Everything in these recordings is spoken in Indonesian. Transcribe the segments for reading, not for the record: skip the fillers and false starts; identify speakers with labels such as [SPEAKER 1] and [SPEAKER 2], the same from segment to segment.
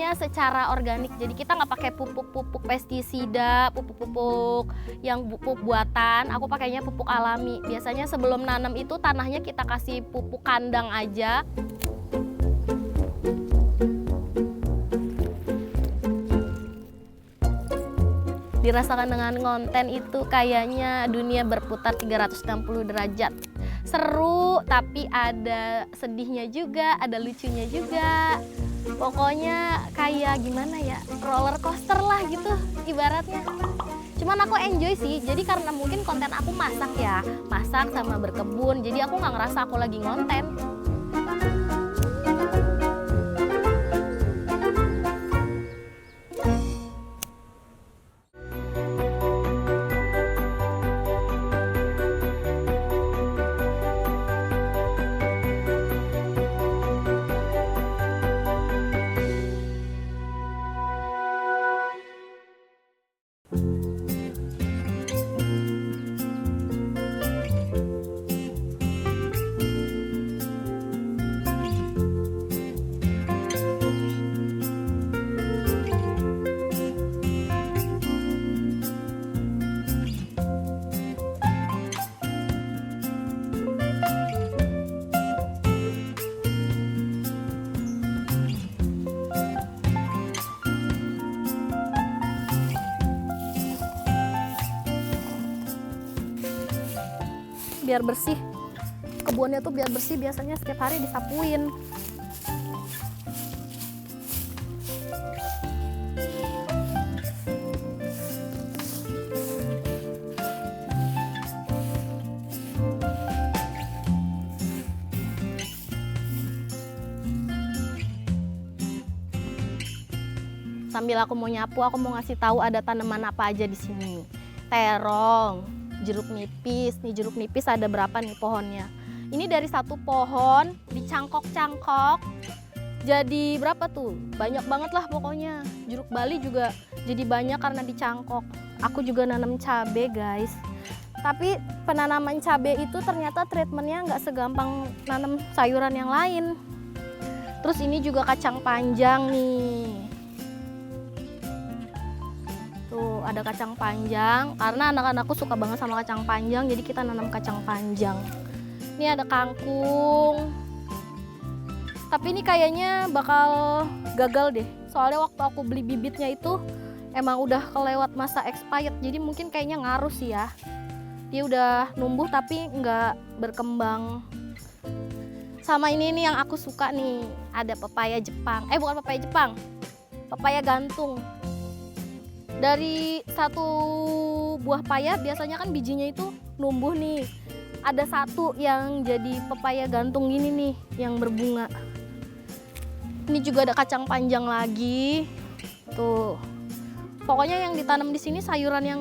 [SPEAKER 1] semuanya secara organik. Jadi kita nggak pakai pupuk-pupuk pestisida, pupuk-pupuk yang pupuk buatan. Aku pakainya pupuk alami. Biasanya sebelum nanam itu tanahnya kita kasih pupuk kandang aja. Dirasakan dengan konten itu kayaknya dunia berputar 360 derajat. Seru, tapi ada sedihnya juga, ada lucunya juga. Pokoknya kayak gimana ya, roller coaster lah gitu ibaratnya. Cuman aku enjoy sih, jadi karena mungkin konten aku masak ya, masak sama berkebun, jadi aku nggak ngerasa aku lagi ngonten. Biar bersih, kebunnya tuh biar bersih, biasanya setiap hari disapuin. Sambil aku mau nyapu, aku mau ngasih tahu ada tanaman apa aja di sini. Terong, jeruk nipis. Nih jeruk nipis ada berapa nih pohonnya? Ini dari satu pohon dicangkok-cangkok. Jadi berapa tuh? Banyak banget lah pokoknya. Jeruk Bali juga jadi banyak karena dicangkok. Aku juga nanam cabai guys. Tapi penanaman cabai itu ternyata treatmentnya nggak segampang nanam sayuran yang lain. Terus ini juga kacang panjang nih. Tuh ada kacang panjang, karena anak-anakku suka banget sama kacang panjang, jadi kita nanam kacang panjang. Ini ada kangkung. Tapi ini kayaknya bakal gagal deh. Soalnya waktu aku beli bibitnya itu emang udah kelewat masa expired, jadi mungkin kayaknya ngaruh sih ya. Dia udah numbuh tapi nggak berkembang. Sama ini nih yang aku suka nih, ada pepaya Jepang. Bukan pepaya Jepang, pepaya gantung. Dari satu buah paya biasanya kan bijinya itu numbuh nih. Ada satu yang jadi pepaya gantung gini nih yang berbunga. Ini juga ada kacang panjang lagi. Tuh. Pokoknya yang ditanam di sini sayuran yang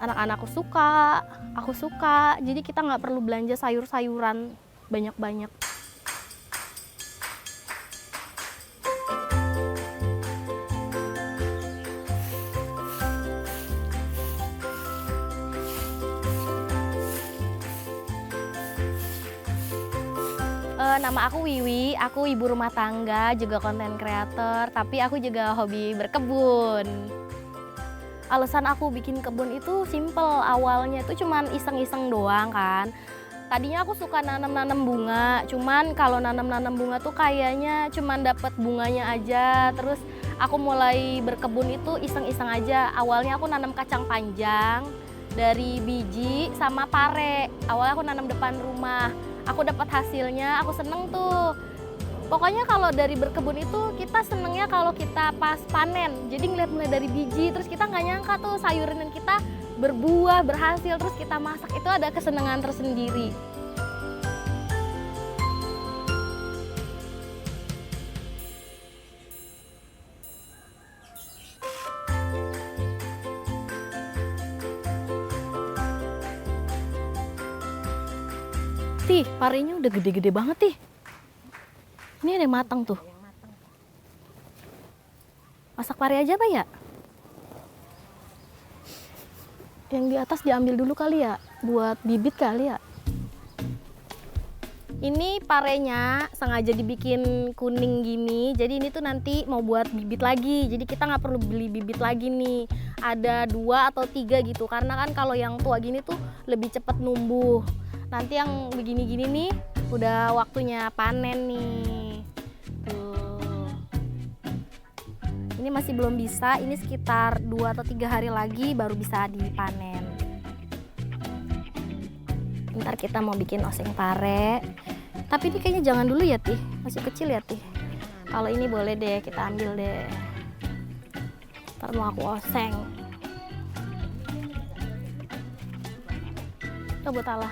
[SPEAKER 1] anak-anakku suka, aku suka. Jadi kita nggak perlu belanja sayur-sayuran banyak-banyak. Nama aku Wiwi, aku ibu rumah tangga, juga konten kreator, tapi aku juga hobi berkebun. Alasan aku bikin kebun itu simple, awalnya itu cuman iseng-iseng doang kan. Tadinya aku suka nanam-nanam bunga, cuman kalau nanam-nanam bunga tuh kayaknya cuman dapet bunganya aja. Terus aku mulai berkebun itu iseng-iseng aja. Awalnya aku nanam kacang panjang dari biji sama pare. Awalnya aku nanam depan rumah. Aku dapat hasilnya, aku seneng tuh. Pokoknya kalau dari berkebun itu kita senengnya kalau kita pas panen. Jadi ngeliat mulai dari biji, terus kita nggak nyangka tuh sayuran yang kita berbuah, berhasil, terus kita masak, itu ada kesenangan tersendiri. Tih, parenya udah gede-gede banget Tih. Ini ada yang matang tuh. Masak pare aja apa ya? Yang di atas diambil dulu kali ya, buat bibit kali ya. Ini parenya sengaja dibikin kuning gini, jadi ini tuh nanti mau buat bibit lagi. Jadi kita nggak perlu beli bibit lagi nih. Ada 2 atau 3 gitu, karena kan kalau yang tua gini tuh lebih cepat numbuh. Nanti yang begini-gini nih udah waktunya panen nih. Tuh. Ini masih belum bisa, ini sekitar 2 atau 3 hari lagi baru bisa dipanen. Ntar kita mau bikin oseng pare. Tapi ini kayaknya jangan dulu ya, Tih. Masih kecil ya, Tih. Kalau ini boleh deh, kita ambil deh. Ntar mau aku oseng. Coba Tala.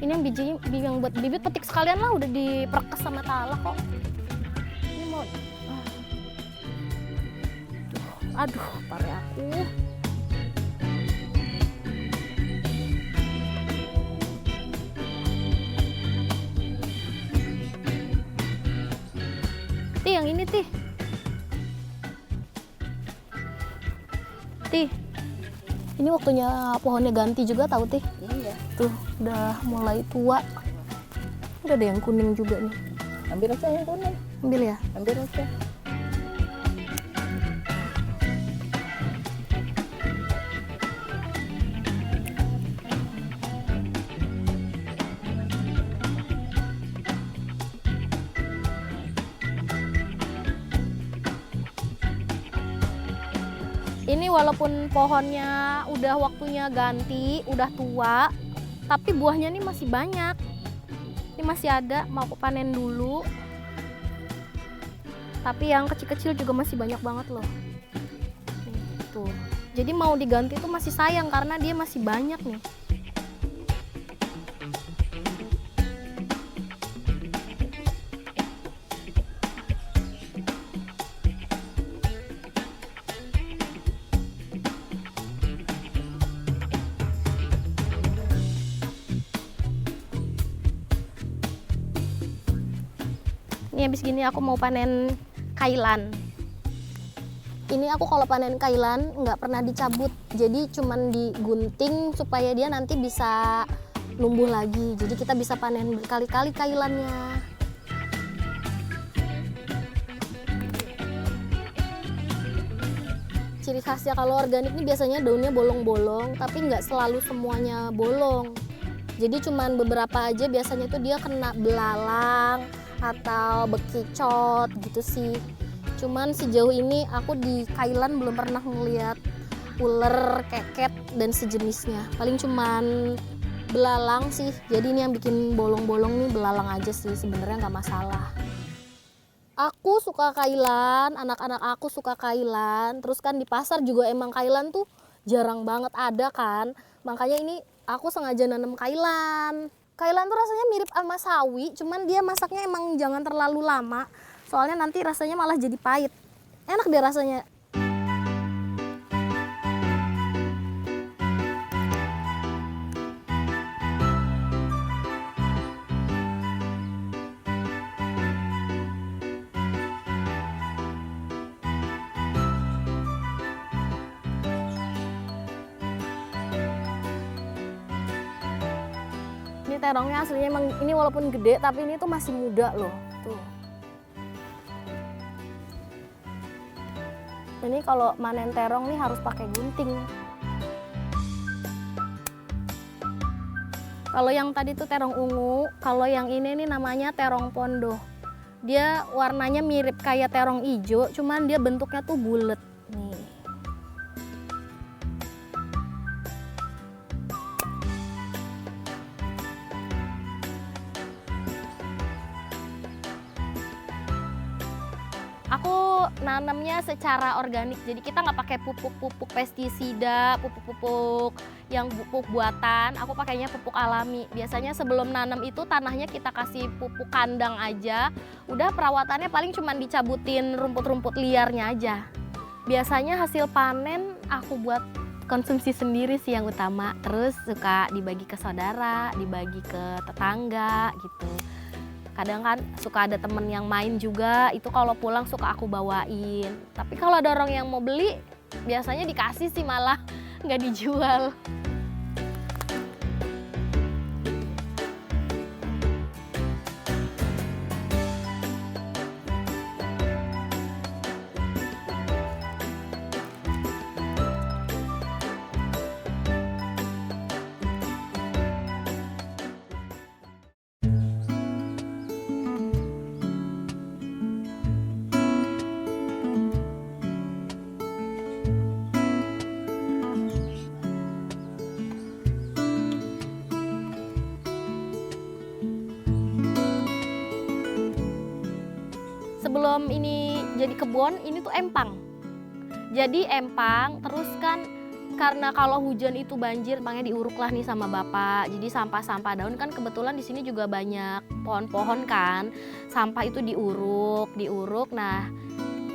[SPEAKER 1] Ini yang biji, yang buat bibit petik sekalian lah, udah diperkes sama Tala kok. Ini mau... Aduh, pare aku. Yang ini Tih. Ini waktunya pohonnya ganti juga tahu Tih.
[SPEAKER 2] Iya.
[SPEAKER 1] Tuh udah mulai tua. Udah ada yang kuning juga nih.
[SPEAKER 2] Ambil aja yang kuning.
[SPEAKER 1] Ambil ya.
[SPEAKER 2] Ambil aja.
[SPEAKER 1] Ini walaupun pohonnya udah waktunya ganti, udah tua, tapi buahnya nih masih banyak. Ini masih ada, mau aku panen dulu. Tapi yang kecil-kecil juga masih banyak banget loh. Nih, tuh. Jadi mau diganti tuh masih sayang karena dia masih banyak nih. Ini habis gini aku mau panen kailan. Ini aku kalau panen kailan nggak pernah dicabut, jadi cuman digunting supaya dia nanti bisa numbuh lagi. Jadi kita bisa panen berkali-kali kailannya. Ciri khasnya kalau organik ini biasanya daunnya bolong-bolong, tapi nggak selalu semuanya bolong. Jadi cuman beberapa aja biasanya tuh dia kena belalang atau bekicot gitu sih. Cuman sejauh ini aku di kailan belum pernah melihat ular, keket dan sejenisnya. Paling cuman belalang sih. Jadi ini yang bikin bolong-bolong nih belalang aja sih, sebenarnya nggak masalah. Aku suka kailan, anak-anak aku suka kailan. Terus kan di pasar juga emang kailan tuh jarang banget ada kan. Makanya ini aku sengaja nanam kailan. Kailan tuh rasanya mirip sama sawi, cuman dia masaknya emang jangan terlalu lama. Soalnya nanti rasanya malah jadi pahit. Enak deh rasanya. Ini terongnya aslinya emang ini walaupun gede tapi ini tuh masih muda loh. Tuh. Ini kalau manen terong nih harus pakai gunting. Kalau yang tadi tuh terong ungu, kalau yang ini nih namanya terong pondo. Dia warnanya mirip kayak terong ijo, cuman dia bentuknya tuh bulet. Nih. Aku nanamnya secara organik, jadi kita nggak pakai pupuk-pupuk pestisida, pupuk-pupuk yang pupuk buatan. Aku pakainya pupuk alami. Biasanya sebelum nanam itu tanahnya kita kasih pupuk kandang aja. Udah perawatannya paling cuma dicabutin rumput-rumput liarnya aja. Biasanya hasil panen aku buat konsumsi sendiri sih yang utama. Terus suka dibagi ke saudara, dibagi ke tetangga gitu. Kadang kan suka ada temen yang main juga, itu kalau pulang suka aku bawain. Tapi kalau ada orang yang mau beli, biasanya dikasih sih malah, nggak dijual. sebelum ini jadi kebun, ini tuh empang. Jadi empang, terus kan karena kalau hujan itu banjir, makanya diuruk lah nih sama bapak. Jadi sampah-sampah daun kan kebetulan di sini juga banyak pohon-pohon kan. Sampah itu diuruk. Nah,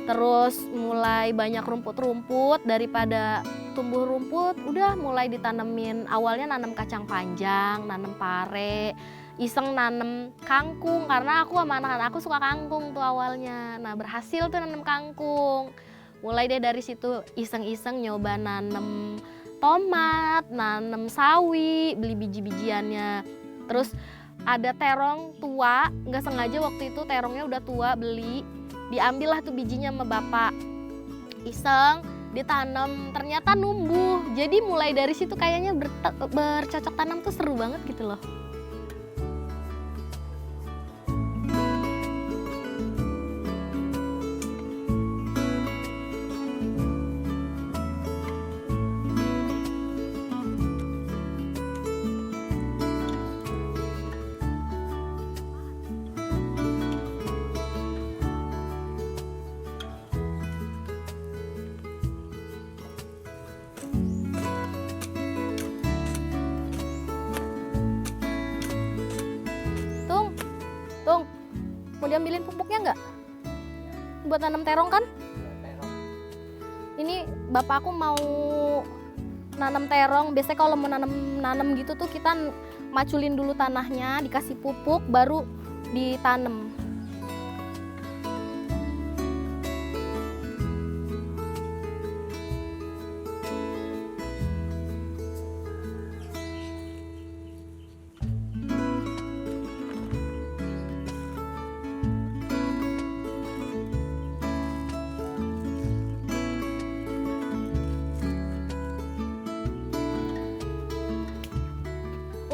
[SPEAKER 1] terus mulai banyak rumput-rumput, daripada tumbuh rumput, udah mulai ditanemin. Awalnya nanam kacang panjang, nanam pare, iseng nanem kangkung karena aku sama anak-anak aku suka kangkung tuh awalnya. Nah, berhasil tuh nanem kangkung. Mulai deh dari situ iseng-iseng nyoba nanem tomat, nanem sawi, beli biji-bijiannya. Terus ada terong tua, nggak sengaja waktu itu terongnya udah tua, beli. Diambil lah tuh bijinya sama bapak. Iseng ditanam, ternyata numbuh. Jadi mulai dari situ kayaknya bercocok tanam tuh seru banget gitu loh. Tung, mau diambilin pupuknya nggak? Buat nanam terong kan? Ini bapak aku mau nanam terong. Biasanya kalau mau nanam gitu tuh kita maculin dulu tanahnya, dikasih pupuk, baru ditanam.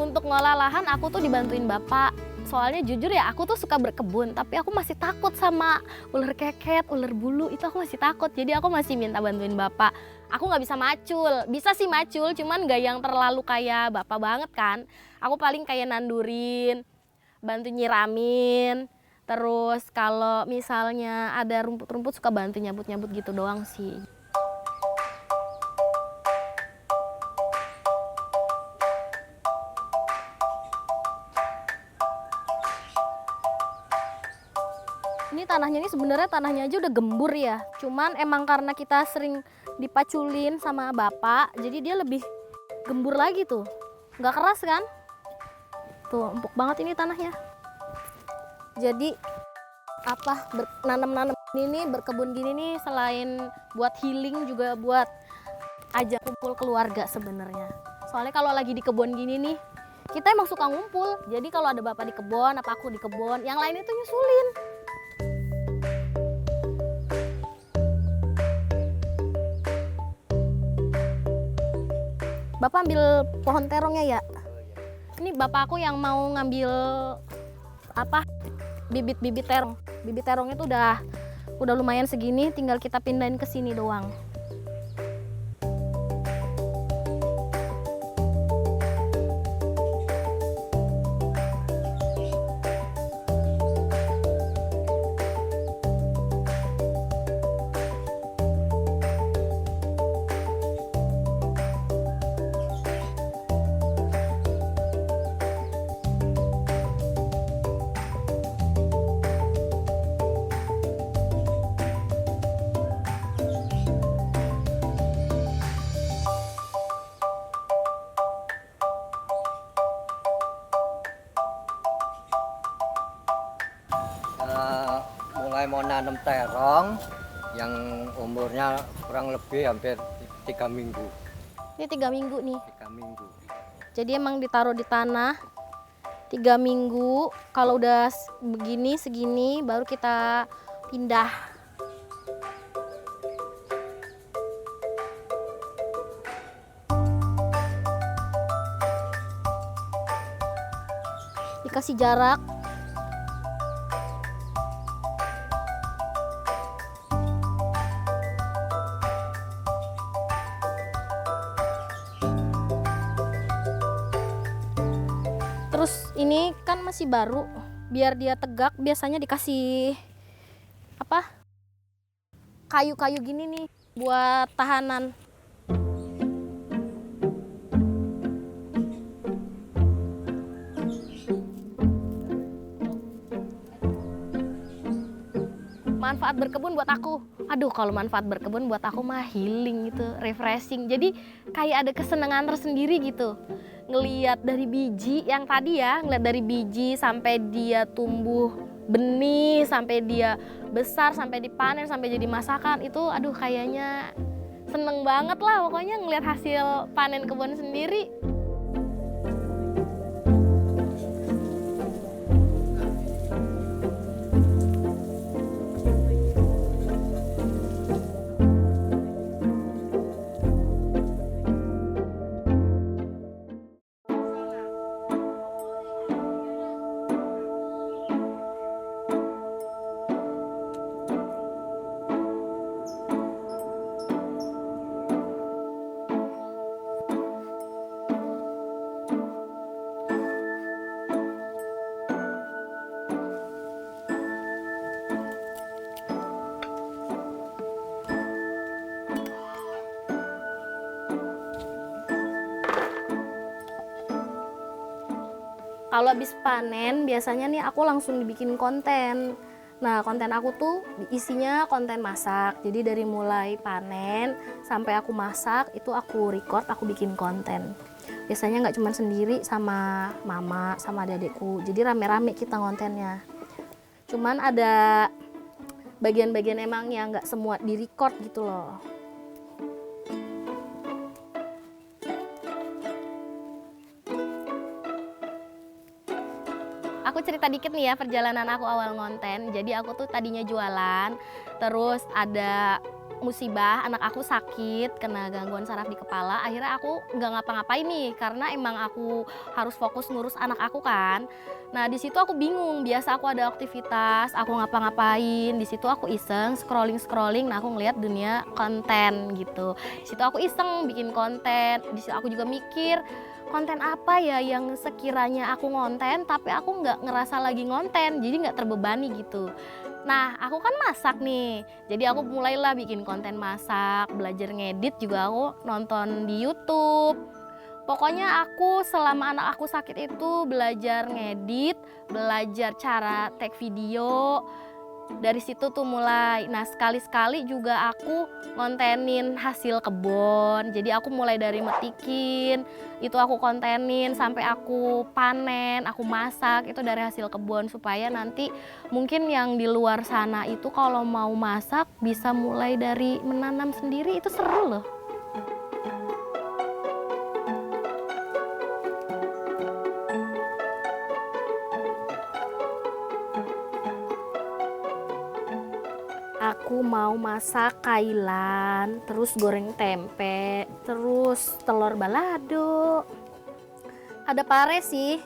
[SPEAKER 1] Untuk ngolah lahan aku tuh dibantuin bapak. Soalnya jujur ya aku tuh suka berkebun, tapi aku masih takut sama ular keket, ular bulu, itu aku masih takut. Jadi aku masih minta bantuin bapak. Aku nggak bisa macul, bisa sih macul, cuman nggak yang terlalu kayak bapak banget kan. Aku paling kayak nandurin, bantu nyiramin. Terus kalau misalnya ada rumput-rumput suka bantu nyabut-nyabut gitu doang sih. Ini tanahnya ini sebenarnya tanahnya aja udah gembur ya. Cuman emang karena kita sering dipaculin sama bapak, jadi dia lebih gembur lagi tuh. Nggak keras kan? Tuh empuk banget ini tanahnya. Jadi nanam-nanam ini berkebun gini nih selain buat healing juga buat ajak kumpul keluarga sebenarnya. Soalnya kalau lagi di kebun gini nih, kita emang suka ngumpul. Jadi kalau ada bapak di kebun, apa aku di kebun, yang lain itu nyusulin. Bapak ambil pohon terongnya ya. Ini bapak aku yang mau ngambil bibit-bibit terong. Bibit terongnya tuh udah lumayan segini, tinggal kita pindahin ke sini doang.
[SPEAKER 2] Mulai mau nanam terong yang umurnya kurang lebih hampir 3 minggu.
[SPEAKER 1] Ini 3 minggu nih.
[SPEAKER 2] 3 minggu.
[SPEAKER 1] Jadi emang ditaruh di tanah 3 minggu. Kalau udah begini segini baru kita pindah. Dikasih jarak. Terus ini kan masih baru, biar dia tegak biasanya dikasih kayu-kayu gini nih buat tahanan. Manfaat berkebun buat aku, aduh kalau manfaat berkebun buat aku mah healing gitu, refreshing. Jadi kayak ada kesenangan tersendiri gitu. Ngeliat dari biji yang tadi ya, ngeliat dari biji sampai dia tumbuh benih, sampai dia besar, sampai dipanen, sampai jadi masakan, itu aduh kayaknya seneng banget lah pokoknya ngeliat hasil panen kebun sendiri. Kalau habis panen biasanya nih aku langsung dibikin konten. Nah konten aku tuh isinya konten masak. Jadi dari mulai panen sampai aku masak itu aku record, aku bikin konten. Biasanya nggak cuma sendiri sama mama, sama adik-adikku. Jadi rame-rame kita kontennya. Cuman ada bagian-bagian emang yang nggak semua di record gitu loh. Aku cerita dikit nih ya perjalanan aku awal ngonten. Jadi aku tuh tadinya jualan, terus ada musibah, anak aku sakit, kena gangguan saraf di kepala. Akhirnya aku nggak ngapa-ngapain nih, karena emang aku harus fokus ngurus anak aku kan. Nah di situ aku bingung. Biasa aku ada aktivitas, aku ngapa-ngapain. Di situ aku iseng scrolling. Nah aku ngeliat dunia konten gitu. Di situ aku iseng bikin konten. Di situ aku juga mikir, konten apa ya yang sekiranya aku ngonten tapi aku nggak ngerasa lagi ngonten, jadi nggak terbebani gitu. Nah aku kan masak nih, jadi aku mulailah bikin konten masak, belajar ngedit juga aku nonton di YouTube. Pokoknya aku selama anak aku sakit itu belajar ngedit, belajar cara take video. Dari situ tuh mulai, nah sekali-sekali juga aku ngontenin hasil kebun. Jadi aku mulai dari metikin, itu aku kontenin sampai aku panen, aku masak, itu dari hasil kebun. Supaya nanti mungkin yang di luar sana itu kalau mau masak bisa mulai dari menanam sendiri, itu seru loh. Aku mau masak kailan, terus goreng tempe, terus telur balado. Ada pare sih,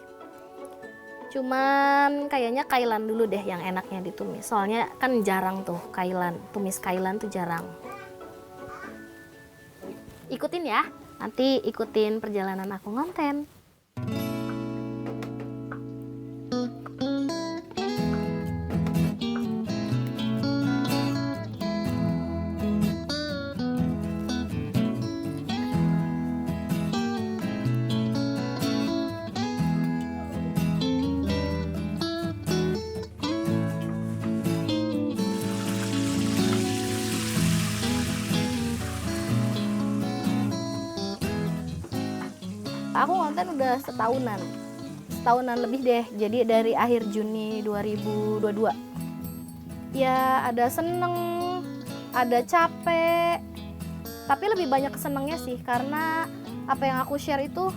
[SPEAKER 1] cuman kayaknya kailan dulu deh yang enaknya ditumis. Soalnya kan jarang tuh kailan, tumis kailan tuh jarang. Ikutin ya, nanti ikutin perjalanan aku ngonten. Aku ngonten udah setahunan lebih deh. Jadi dari akhir Juni 2022. Ya ada seneng, ada capek, tapi lebih banyak kesenengnya sih karena apa yang aku share itu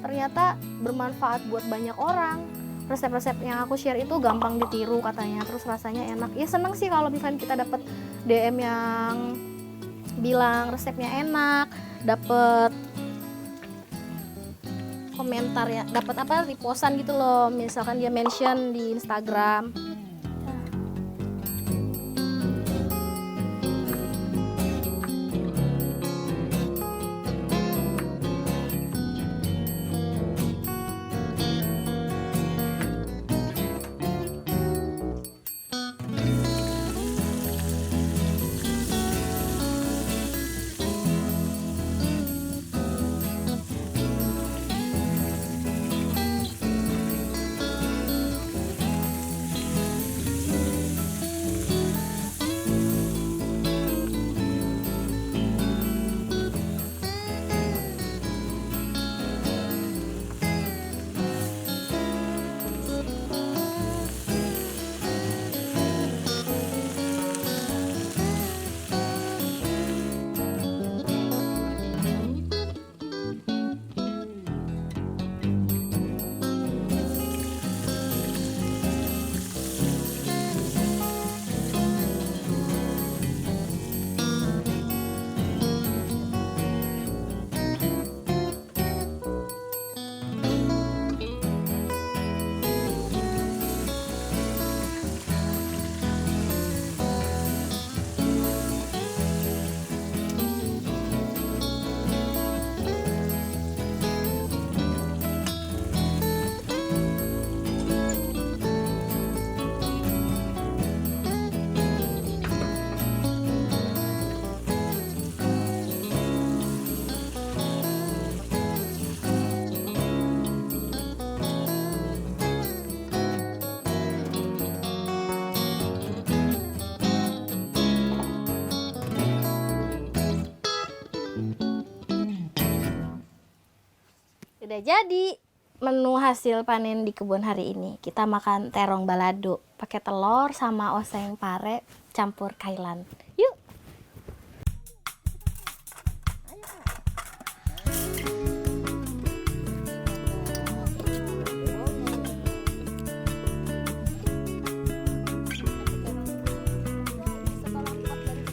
[SPEAKER 1] ternyata bermanfaat buat banyak orang. Resep-resep yang aku share itu gampang ditiru katanya, terus rasanya enak. Ya seneng sih kalau misalnya kita dapat DM yang bilang resepnya enak, dapat komentar ya, dapat apa repostan gitu loh, misalkan dia mention di Instagram. Udah jadi menu hasil panen di kebun hari ini. Kita makan terong balado pakai telur sama oseng pare campur kailan. Yuk.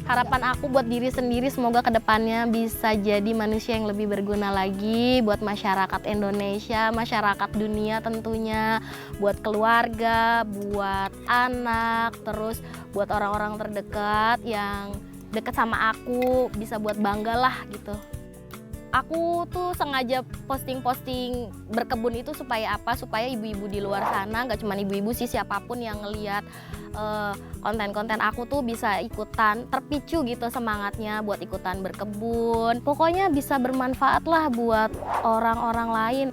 [SPEAKER 1] Harapan aku buat diri sendiri semoga kedepannya bisa jadi manusia yang lebih berguna lagi buat masyarakat Indonesia, masyarakat dunia tentunya, buat keluarga, buat anak, terus buat orang-orang terdekat yang dekat sama aku, bisa buat bangga lah gitu. Aku tuh sengaja posting-posting berkebun itu supaya apa? Supaya ibu-ibu di luar sana, nggak cuma ibu-ibu sih, siapapun yang ngelihat konten-konten aku tuh bisa ikutan, terpicu gitu semangatnya buat ikutan berkebun. Pokoknya bisa bermanfaat lah buat orang-orang lain.